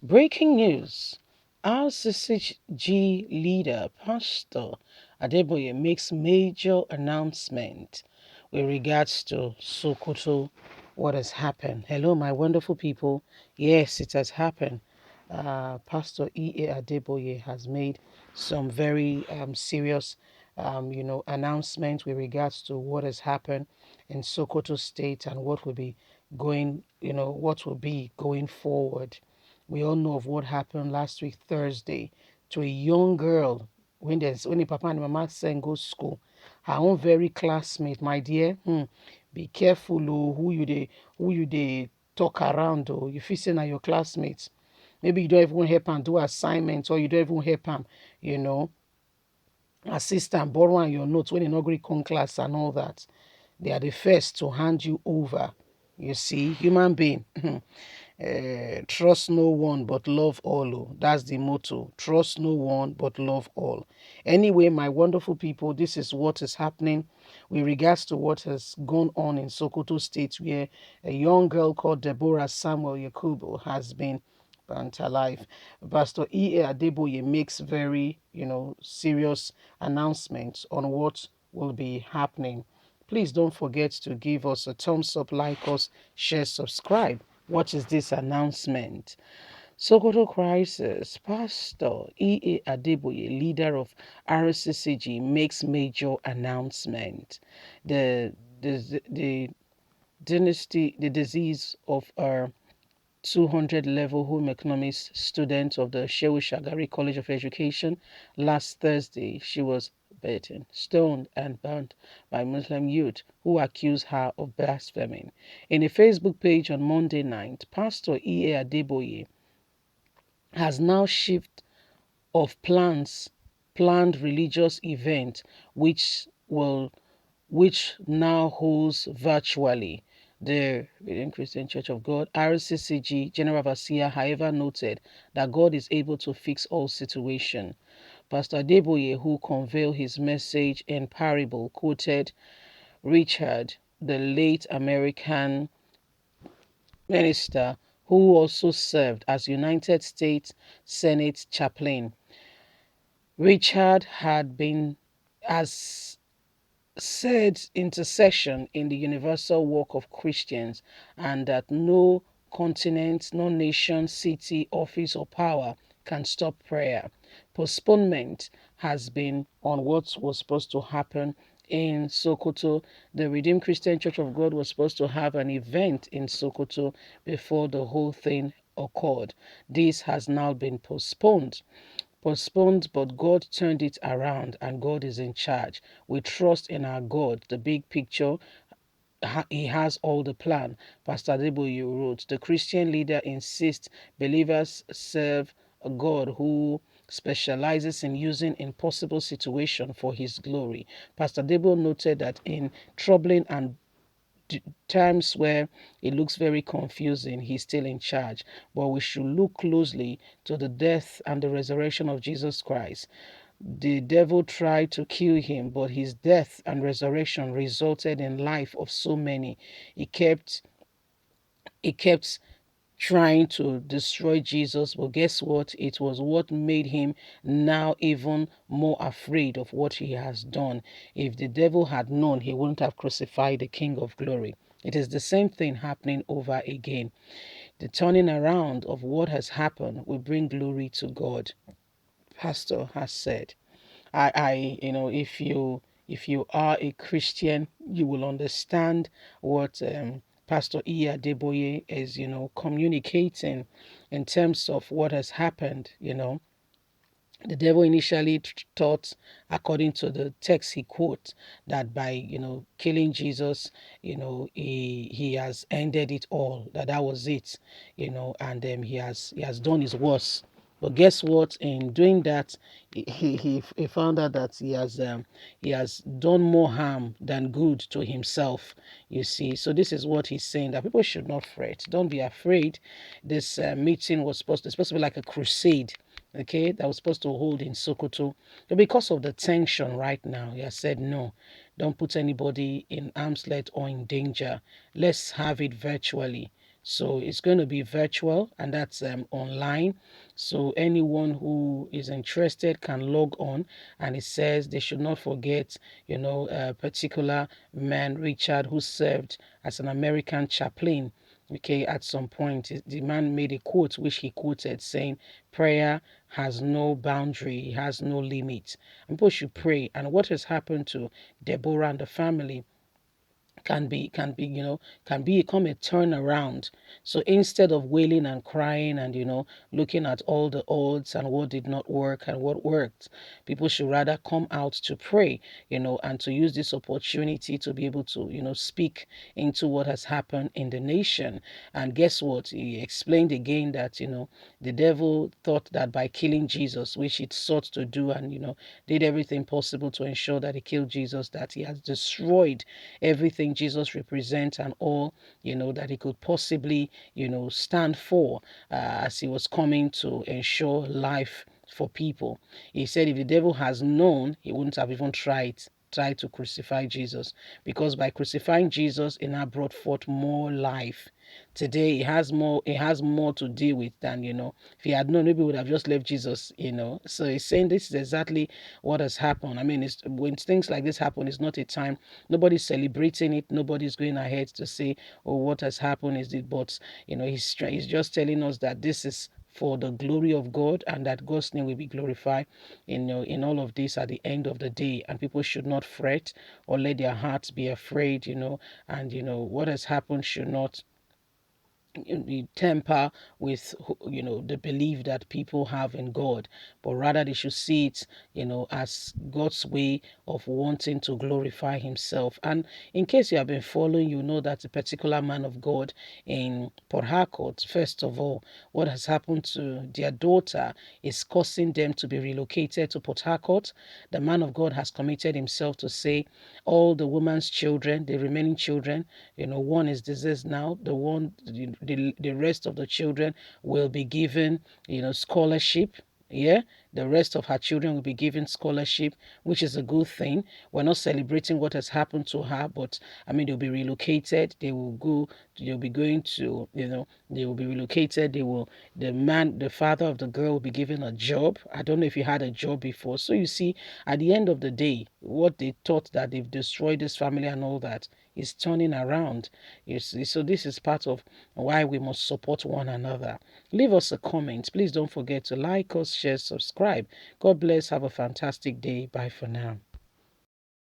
Breaking news. RCCG leader Pastor Adeboye makes major announcement with regards to Sokoto. What has happened? Hello, my wonderful people. Yes, it has happened. Pastor E.A. Adeboye has made some very serious, announcement with regards to what has happened in Sokoto State and what will be what will be going forward. We all know of what happened last week, Thursday, to a young girl when the papa and mama sent go school. Her own very classmate, my dear. Be careful, oh, who you they talk around, oh. You feel saying are your classmates. Maybe you don't even help them do assignments, or you don't even help them, you know, assist am borrow am your notes when you no gree come class and all that. They are the first to hand you over. You see, human being. Trust no one but love all. Oh. That's the motto. Trust no one but love all. Anyway, my wonderful people, this is what is happening with regards to what has gone on in Sokoto State, where a young girl called Deborah Samuel Yakubu has been burnt alive. Pastor E.A. Adeboye makes very, serious announcements on what will be happening. Please don't forget to give us a thumbs up, like us, share, subscribe. What is this announcement? Sokoto Crisis, Pastor E.A. Adeboye, leader of RCCG, makes major announcement. The the disease of our 200 level home economics student of the Shehu Shagari College of Education. Last Thursday, she was beaten, stoned, and burnt by Muslim youth who accused her of blaspheming. In a Facebook page on Monday night, Pastor E.A. Adeboye has now shifted of planned religious event which now holds virtually. The Redeemed Christian Church of God, RCCG General Overseer, however, noted that God is able to fix all situations. Pastor Adeboye, who conveyed his message in parable, quoted Richard, the late American minister who also served as United States Senate chaplain. Richard had been as said intercession in the universal work of Christians, and that no continent, no nation, city, office, or power can stop prayer. Postponement has been on what was supposed to happen in Sokoto. The Redeemed Christian Church of God was supposed to have an event in Sokoto before the whole thing occurred. This has now been postponed, but God turned it around and God is in charge. We trust in our God. The big picture, he has all the plan. Pastor Adeboye wrote, the Christian leader insists believers serve a God who specializes in using impossible situations for his glory. Pastor Debo noted that in troubling and times where it looks very confusing, he's still in charge. But we should look closely to the death and the resurrection of Jesus Christ. The devil tried to kill him, but his death and resurrection resulted in life of so many. He kept trying to destroy Jesus, but guess what? It was what made him now even more afraid of what he has done. If the devil had known, he wouldn't have crucified the King of Glory. It is the same thing happening over again. The turning around of what has happened will bring glory to God. Pastor has said. If you are a Christian, you will understand what Pastor Iya Deboye is, communicating in terms of what has happened. The devil initially thought, according to the text he quotes, that by killing Jesus, he has ended it all. That was it, and he has done his worst. But guess what? In doing that, he found out that he has done more harm than good to himself. You see, so this is what he's saying, that people should not fret. Don't be afraid. This meeting was supposed to be like a crusade, okay, that was supposed to hold in Sokoto. But because of the tension right now, he has said, no, don't put anybody in arm's length or in danger. Let's have it virtually. So it's going to be virtual, and that's online. So anyone who is interested can log on, and it says they should not forget, a particular man, Richard, who served as an American chaplain. Okay, at some point, the man made a quote which he quoted saying, prayer has no boundary, it has no limit. And people should pray. And what has happened to Deborah and the family can become a turnaround. So instead of wailing and crying and looking at all the odds and what did not work and what worked, people should rather come out to pray, and to use this opportunity to be able to speak into what has happened in the nation. And guess what? He explained again that the devil thought that by killing Jesus, which it sought to do, and did everything possible to ensure that he killed Jesus, that he has destroyed everything Jesus represents and all, that he could possibly, stand for, as he was coming to ensure life for people. He said if the devil has known, he wouldn't have even tried to crucify Jesus, because by crucifying Jesus, it now brought forth more life. Today it has more to deal with than if he had known, maybe he would have just left Jesus. So he's saying this is exactly what has happened. I mean, when things like this happen, it's not a time, nobody's celebrating it, nobody's going ahead to say, oh, what has happened is it, but he's just telling us that this is for the glory of God, and that God's name will be glorified in all of this at the end of the day. And people should not fret or let their hearts be afraid, and what has happened should not temper with the belief that people have in God, but rather they should see it as God's way of wanting to glorify himself. And in case you have been following, you know that a particular man of God in Port Harcourt, first of all, what has happened to their daughter is causing them to be relocated to Port Harcourt. The man of God has committed himself to say all the woman's children, the remaining children, one is deceased now, the rest of the children will be given scholarship. Yeah, the rest of her children will be given scholarship, which is a good thing. We're not celebrating what has happened to her, but I mean, they'll be relocated. They'll be going to, they will be relocated. The father of the girl will be given a job. I don't know if he had a job before. So you see, at the end of the day, what they thought that they've destroyed this family and all that is turning around. You see, so this is part of why we must support one another. Leave us a comment. Please don't forget to like us, share, subscribe. God bless. Have a fantastic day. Bye for now.